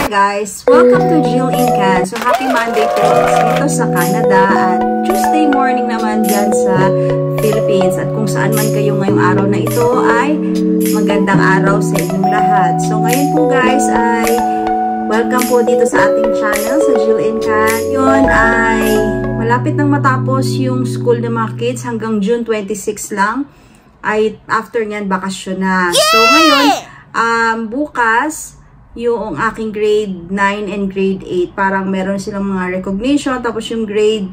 guys! Welcome to Jill in Can. So happy Monday po dito sa Canada at Tuesday morning naman dyan sa Philippines. At kung saan man kayo ngayong araw na ito ay magandang araw sa inyong lahat. So ngayon po guys ay welcome po dito sa ating channel sa Jill in Can. Yun ay malapit nang matapos yung school ng mga kids hanggang June 26 lang. Ay after nyan bakasyon na. So ngayon bukas yung aking grade 9 and grade 8, parang meron silang mga recognition, tapos yung grade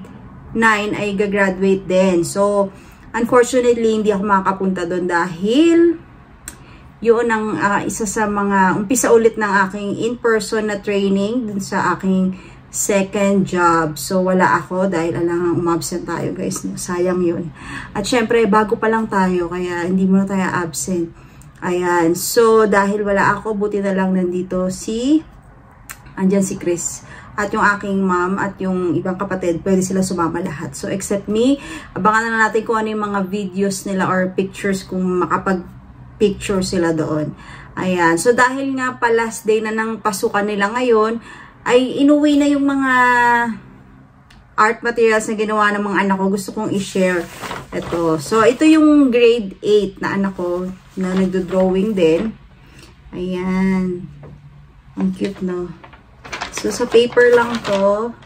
9 ay gagraduate din. So, unfortunately, hindi ako makakapunta doon dahil yun ang isa sa mga, umpisa ulit ng aking in-person na training dun sa aking second job. So, wala ako dahil alangang umabsent tayo guys. Sayang yun. At syempre, bago pa lang tayo, kaya hindi muna tayo absent. Ayan. So, dahil wala ako, buti na lang nandito andyan si Chris. At yung aking mom at yung ibang kapatid, pwede sila sumama lahat. So, except me, abangan na natin kung ano yung mga videos nila or pictures kung makapag-picture sila doon. Ayan. So, dahil nga pa last day na ng pasukan nila ngayon, ay inuwi na yung mga art materials na ginawa ng mga anak ko. Gusto kong i-share ito. So, ito yung grade 8 na anak ko na nagdo-drawing din. Ayan. Ang cute, no? So, sa paper lang to.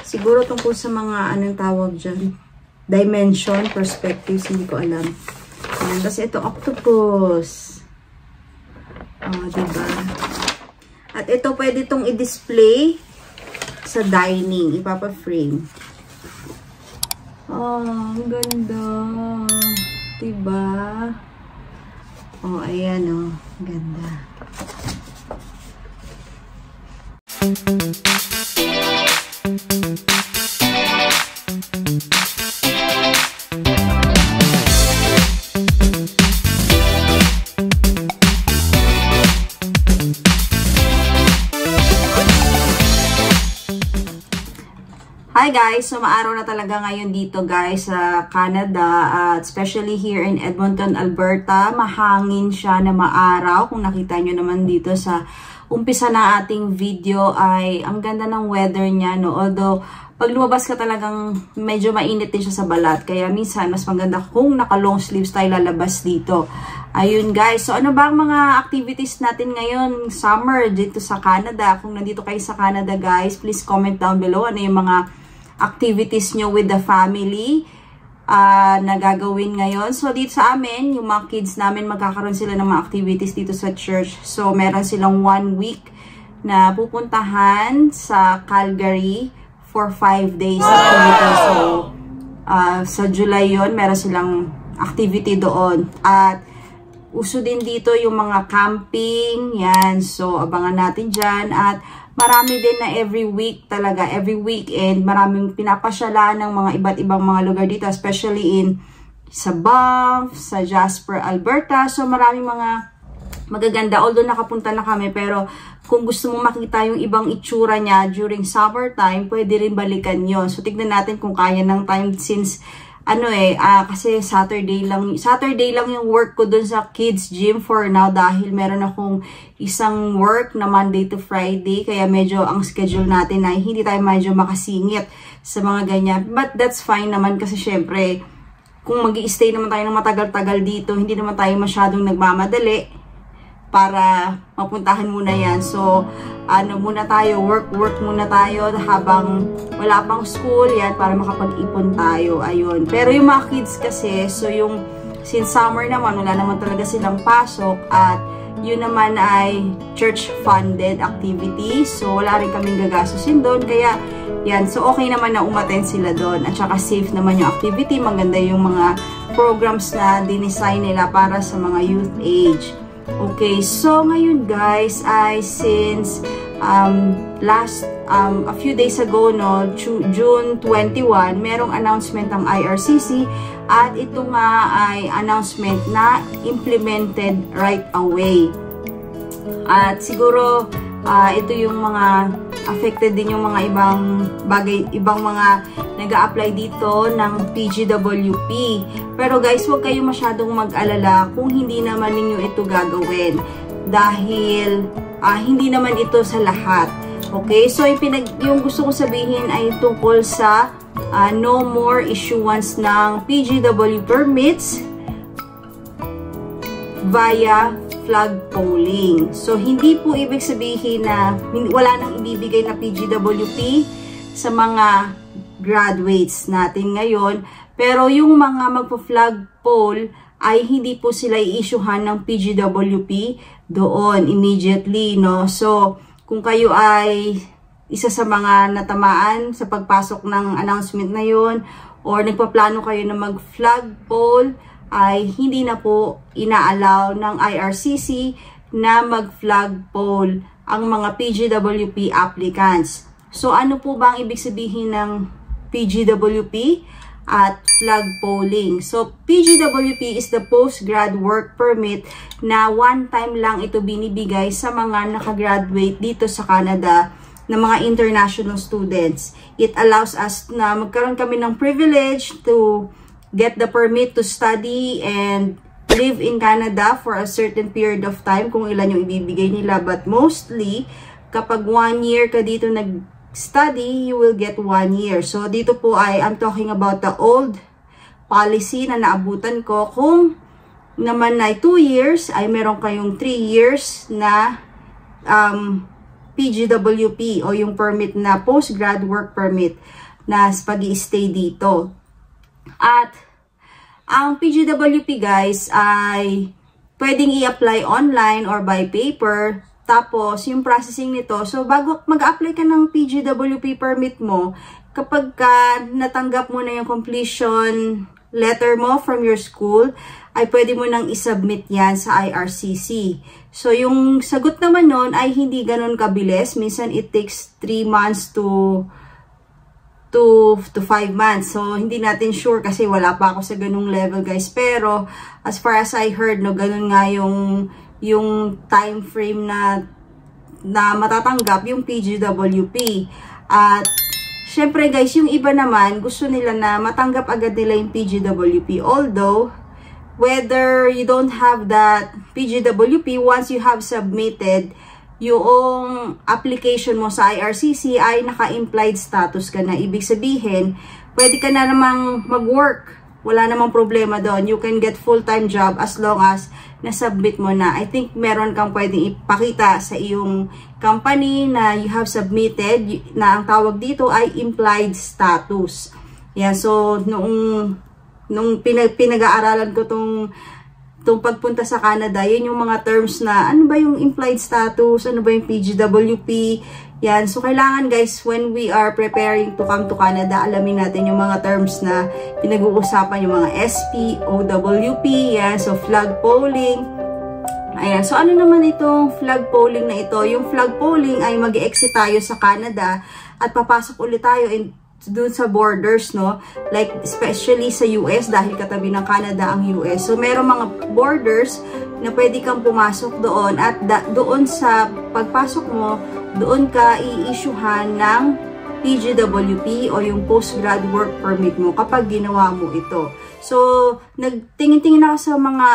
Siguro tungkol sa mga, anong tawag dyan? Dimension, perspectives, hindi ko alam. Ayan. Tapos ito, octopus. Oh, diba? At ito, pwede itong i-display sa dining. Ipapa-frame. Oh, ang ganda. Diba? Oh, ayan oh. Ganda. Hi guys! So, maaraw na talaga ngayon dito guys sa Canada at especially here in Edmonton, Alberta. Mahangin siya na maaraw. Kung nakita nyo naman dito sa umpisa na ating video ay ang ganda ng weather niya, no? Although, pag lumabas ka talagang medyo mainit din siya sa balat. Kaya minsan, mas maganda kung naka-long sleeves tayo lalabas dito. Ayun guys. So, ano ba ang mga activities natin ngayon summer dito sa Canada? Kung nandito kayo sa Canada guys, please comment down below ano yung mga activities nyo with the family na gagawin ngayon. So, dito sa amin, yung mga kids namin, magkakaroon sila ng mga activities dito sa church. So, meron silang 1 week na pupuntahan sa Calgary for 5 days activity. So, sa July yon meron silang activity doon. At uso din dito yung mga camping. Yan. So, abangan natin dyan. At marami din na every week talaga, every weekend, maraming pinapasyalaan ng mga iba't ibang mga lugar dito, especially sa Banff, sa Jasper, Alberta. So, maraming mga magaganda. Although nakapunta na kami, pero kung gusto mo makita yung ibang itsura niya during summertime, pwede rin balikan yon. So, tignan natin kung kaya ng time since kasi Saturday lang yung work ko dun sa kids gym for now dahil meron akong isang work na Monday to Friday, kaya medyo ang schedule natin ay hindi tayo medyo makasingit sa mga ganyan. But that's fine naman kasi syempre kung mag-i-stay naman tayo ng matagal-tagal dito, hindi naman tayo masyadong nagmamadali para mapuntahan muna yan. So, muna tayo, work muna tayo habang wala pang school yan para makapag-ipon tayo. Ayun. Pero yung mga kids kasi, so since summer naman, wala naman talaga silang pasok at yun naman ay church-funded activity. So, wala rin kaming gagastusin doon. Kaya, yan. So, okay naman na umattend sila doon. At saka safe naman yung activity. Maganda yung mga programs na dinesign nila para sa mga youth age. Okay, so ngayon guys ay since a few days ago, no, June 21, merong announcement ng IRCC at ito nga ay announcement na implemented right away. At siguro ito yung mga affected din yung mga ibang mga nag-a-apply dito ng PGWP. Pero guys, huwag kayong masyadong mag-alala kung hindi naman ninyo ito gagawin. Dahil hindi naman ito sa lahat. Okay, so yung gusto ko sabihin ay tungkol sa no more issuance ng PGW permits via flagpoling. So, hindi po ibig sabihin na wala nang ibibigay na PGWP sa mga graduates natin ngayon. Pero yung mga magpa-flagpole ay hindi po sila i-issuehan ng PGWP doon immediately, no? So, kung kayo ay isa sa mga natamaan sa pagpasok ng announcement na yon or nagpaplano kayo na mag-flagpole, ay hindi na po ina-allow ng IRCC na mag-flagpole ang mga PGWP applicants. So, ano po ba ang ibig sabihin ng PGWP at flagpoling? So, PGWP is the Postgrad Work Permit na one time lang ito binibigay sa mga nakagraduate dito sa Canada na mga international students. It allows us na magkaroon kami ng privilege to get the permit to study and live in Canada for a certain period of time kung ilan yung ibibigay nila. But mostly, kapag 1 year ka dito nag-study, you will get 1 year. So, dito po ay, I'm talking about the old policy na naabutan ko. Kung naman ay 2 years, ay meron kayong 3 years na PGWP o yung permit na postgrad work permit na pag-i-stay dito. At ang PGWP guys ay pwedeng i-apply online or by paper. Tapos yung processing nito, so bago mag-apply ka ng PGWP permit mo, kapag natanggap mo na yung completion letter mo from your school, ay pwede mo nang isubmit yan sa IRCC. So, yung sagot naman nun ay hindi ganun kabilis. Minsan, it takes 3 months to 5 months. So, hindi natin sure kasi wala pa ako sa ganung level, guys. Pero, as far as I heard, no, ganun nga yung time frame na matatanggap yung PGWP. At, syempre, guys, yung iba naman, gusto nila na matanggap agad nila yung PGWP. Although, whether you don't have that PGWP, once you have submitted yung application mo sa IRCC, ay naka-implied status ka na. Ibig sabihin, pwede ka na namang mag-work. Wala namang problema doon. You can get full-time job as long as na-submit mo na. I think meron kang pwedeng ipakita sa iyong company na you have submitted, na ang tawag dito ay implied status. Yeah, so, nung pinag-aaralan ko tong pagpunta sa Canada, yun yung mga terms na ano ba yung implied status, ano ba yung PGWP, yan. So, kailangan guys, when we are preparing to come to Canada, alamin natin yung mga terms na pinag-uusapan, yung mga SP, OWP, yan. So, flagpoling. Ayan. So, ano naman itong flagpoling na ito? Yung flagpoling ay mag-exit tayo sa Canada at papasok ulit tayo doon sa borders, no? Like, especially sa US, dahil katabi ng Canada ang US. So, merong mga borders na pwede kang pumasok doon at doon sa pagpasok mo, doon ka i-issuehan ng PGWP o yung postgrad work permit mo kapag ginawa mo ito. So, nagtingin-tingin ako sa mga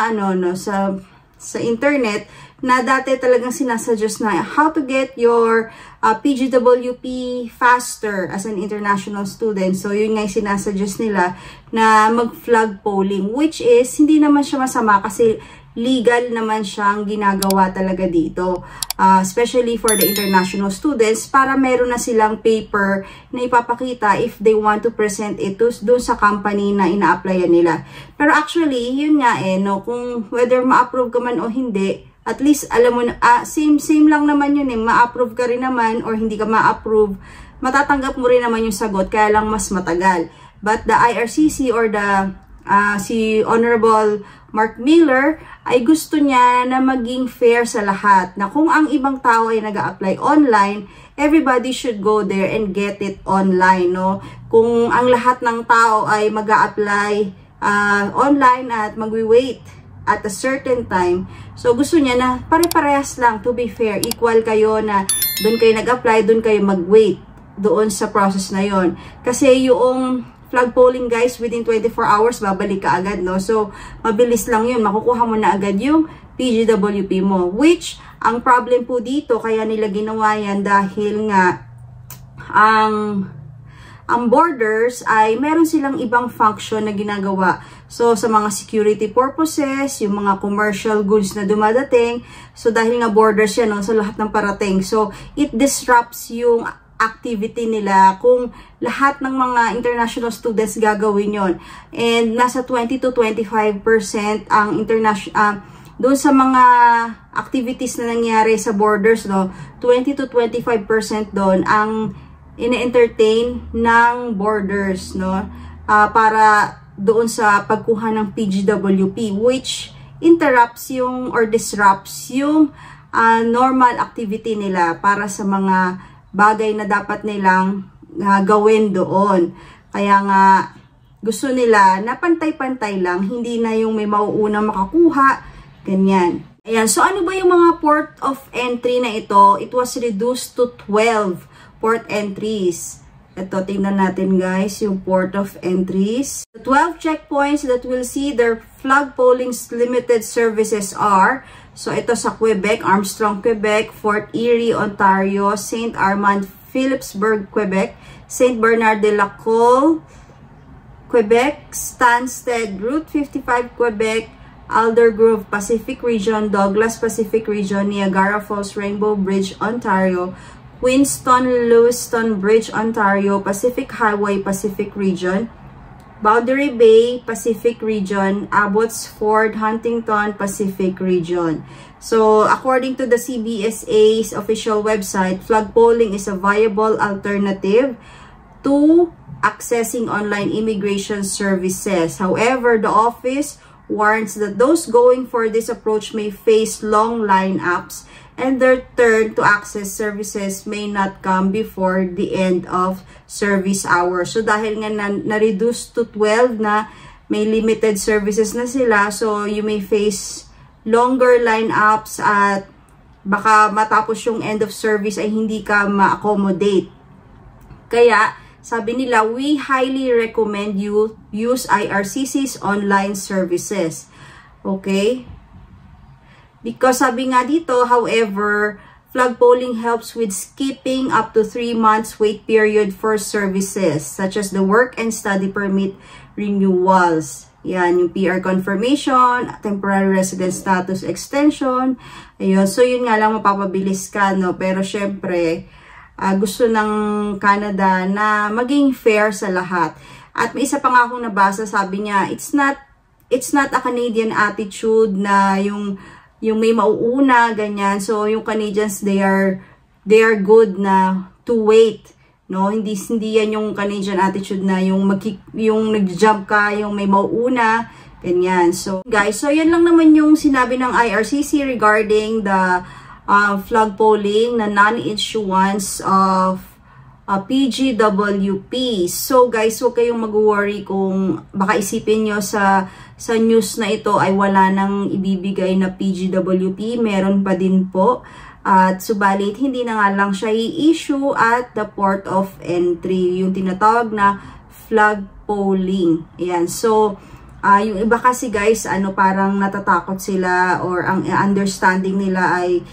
sa internet na dati talagang sinasuggest na how to get your PGWP faster as an international student. So, yun nga yung sinasuggest nila na mag-flagpoling, which is hindi naman siya masama kasi legal naman siyang ginagawa talaga dito. Especially for the international students, para meron na silang paper na ipapakita if they want to present it doon sa company na ina-applyan nila. Pero actually, yun nga no, kung whether ma-approve ka man o hindi, at least alam mo na, same lang naman yun ma-approve ka rin naman or hindi ka ma-approve, matatanggap mo rin naman yung sagot, kaya lang mas matagal. But the IRCC or si Honorable Mark Miller ay gusto niya na maging fair sa lahat, na kung ang ibang tao ay nag-a-apply online, everybody should go there and get it online, no? Kung ang lahat ng tao ay mag-a-apply online at magwi-wait at a certain time, so gusto niya na pare-parehas lang, to be fair, equal kayo, na doon kayo nag-apply, doon kayo mag-wait doon sa process na yon. Kasi yung flagpoling guys, within 24 hours babalik ka agad, no? So mabilis lang yun, makukuha mo na agad yung PGWP mo. Which, ang problem po dito, kaya nila ginawa yan dahil nga, ang borders ay meron silang ibang function na ginagawa. So, sa mga security purposes, yung mga commercial goods na dumadating, so dahil nga borders yan, no, sa lahat ng parating. So, it disrupts yung activity nila kung lahat ng mga international students gagawin yon. And nasa 20 to 25% ang international, doon sa mga activities na nangyari sa borders, no, 20 to 25% doon ang ine-entertain ng borders, no, para doon sa pagkuha ng PGWP, which interrupts yung or disrupts yung normal activity nila para sa mga bagay na dapat nilang gawin doon. Kaya nga gusto nila na pantay-pantay lang, hindi na yung may mauunang makakuha, ganyan. Ayan, so ano ba yung mga port of entry na ito? It was reduced to 12 port entries. Ito, tingnan natin guys, yung port of entries. The 12 checkpoints that we'll see their flag polling's limited services are, so ito sa Quebec, Armstrong, Quebec, Fort Erie, Ontario, St. Armand, Philipsburg, Quebec, St. Bernard de la Colle, Quebec, Stansted, Route 55, Quebec, Aldergrove, Pacific Region, Douglas, Pacific Region, Niagara Falls, Rainbow Bridge, Ontario, Queenston, Lewiston Bridge, Ontario, Pacific Highway, Pacific Region, Boundary Bay, Pacific Region, Abbotsford, Huntington, Pacific Region. So, according to the CBSA's official website, flag polling is a viable alternative to accessing online immigration services. However, the office warns that those going for this approach may face long lineups and their turn to access services may not come before the end of service hours. So, dahil nga na-reduce to 12 na may limited services na sila, so you may face longer lineups at baka matapos yung end of service ay hindi ka ma-accommodate. Kaya, sabi nila, we highly recommend you use IRCC's online services. Okay? Because sabi nga dito, however, flag polling helps with skipping up to 3 months wait period for services such as the work and study permit renewals. Yan, yung PR confirmation, temporary residence status extension. Ayun, so yun nga lang mapapabilis ka, no? Pero syempre, gusto ng Canada na maging fair sa lahat. At may isa pa nga akong nabasa, sabi niya, it's not a Canadian attitude na yung may mauuna, ganyan. So, yung Canadians, they are good na to wait, no? Hindi yan yung Canadian attitude na yung nag-jump ka, yung may mauuna, ganyan. So, guys, so yan lang naman yung sinabi ng IRCC regarding the flag polling na non-issuance of PGWP. So, guys, huwag kayong mag-worry kung baka isipin nyo sa news na ito ay wala nang ibibigay na PGWP. Meron pa din po. At subalit, hindi na nga lang siya i-issue at the port of entry. Yung tinatawag na flag polling. Ayan. So, yung iba kasi guys, parang natatakot sila or ang understanding nila ay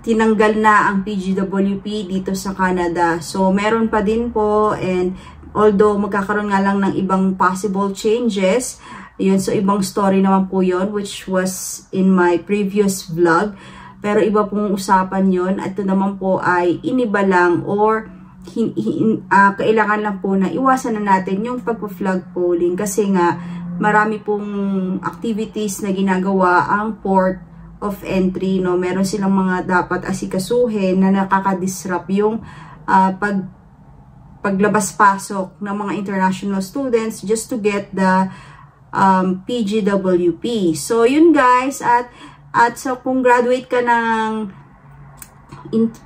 tinanggal na ang PGWP dito sa Canada. So, meron pa din po, and although magkakaroon nga lang ng ibang possible changes, yun, so ibang story naman po yun, which was in my previous vlog. Pero iba pong usapan yun. At ito naman po ay iniba lang or kailangan lang po na iwasan na natin yung pagpa-flag polling. Kasi nga, marami pong activities na ginagawa ang port of entry, no? Meron silang mga dapat asikasuhin na nakaka-disrupt yung paglabas-pasok ng mga international students just to get the PGWP. So, yun guys, at so kung graduate ka ng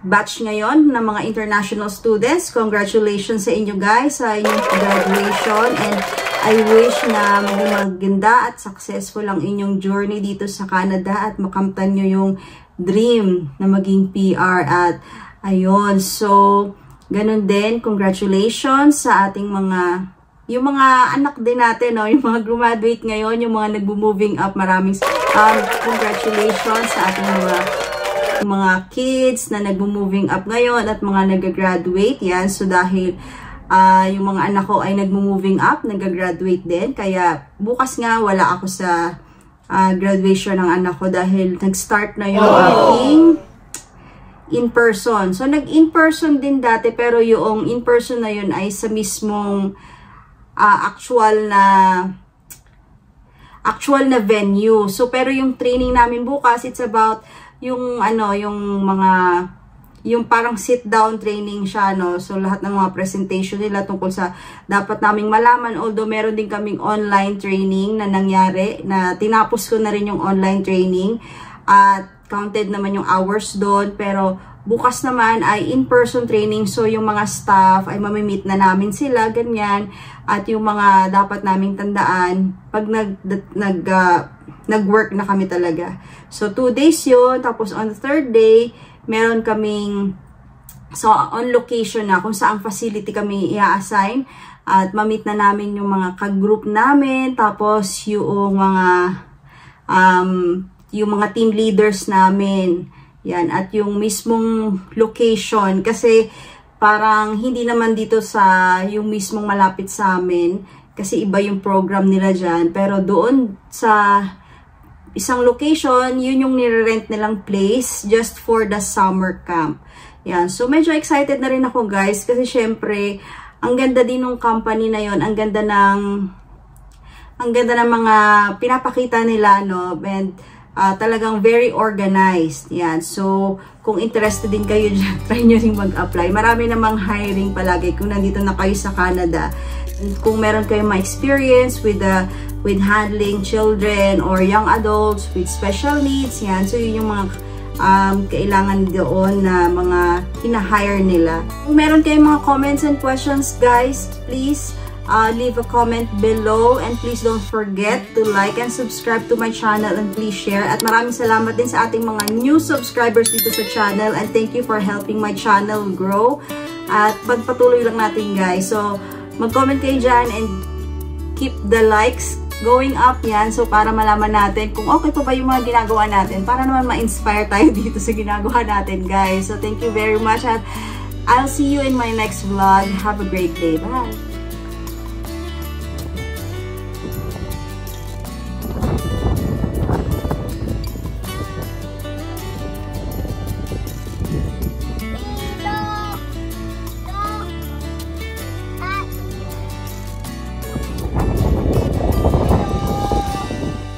batch ngayon ng mga international students, congratulations sa inyo guys sa inyong graduation, and I wish na maganda at successful ang inyong journey dito sa Canada at makamtan nyo yung dream na maging PR. At ayun, so ganun din, congratulations sa ating yung mga anak din natin, no? Yung mga graduate ngayon, yung mga nagbo-moving up, maraming Congratulations sa ating mga kids na nagmo-moving up ngayon at mga nag-graduate. Yan, so dahil yung mga anak ko ay nagmo-moving up, nag-graduate din. Kaya bukas nga wala ako sa graduation ng anak ko dahil nag-start na yung aking in-person. So nag-in-person din dati, pero yung in-person na yun ay sa mismong actual na venue. So pero yung training namin bukas, it's about yung yung parang sit down training siya, no? So lahat ng mga presentation nila tungkol sa dapat naming malaman, although meron din kaming online training na nangyari, na tinapos ko na rin yung online training at counted naman yung hours doon, pero bukas naman ay in-person training. So yung mga staff ay mamimit na namin sila, ganyan, at yung mga dapat naming tandaan pag nag-work na kami talaga. So 2 days yun, tapos on the 3rd day meron kaming on location na kung saang facility kami i-assign, at mamit na namin yung mga ka-group namin, tapos yung mga team leaders namin. Yan, at yung mismong location, kasi parang hindi naman dito sa yung mismong malapit sa amin, kasi iba yung program nila dyan, pero doon sa isang location, yun yung nire-rent nilang place just for the summer camp. Yan, so medyo excited na rin ako guys, kasi syempre ang ganda din ng company na yon, ang ganda ng mga pinapakita nila, no, and talagang very organized. Yan, so kung interested din kayo dyan, try nyo rin mag-apply. Marami namang hiring palagi kung nandito na kayo sa Canada. Kung meron kayong ma-experience with handling children or young adults with special needs, yan, so yun yung mga kailangan doon na mga hina-hire nila. Kung meron kayong mga comments and questions guys, please leave a comment below, and please don't forget to like and subscribe to my channel, and please share. At maraming salamat din sa ating mga new subscribers dito sa channel, and thank you for helping my channel grow. At pagpatuloy lang natin guys, so mag-comment kayo dyan and keep the likes going up, yan, so para malaman natin kung okay pa ba yung mga ginagawa natin, para naman ma-inspire tayo dito sa ginagawa natin guys. So thank you very much, at I'll see you in my next vlog. Have a great day. Bye!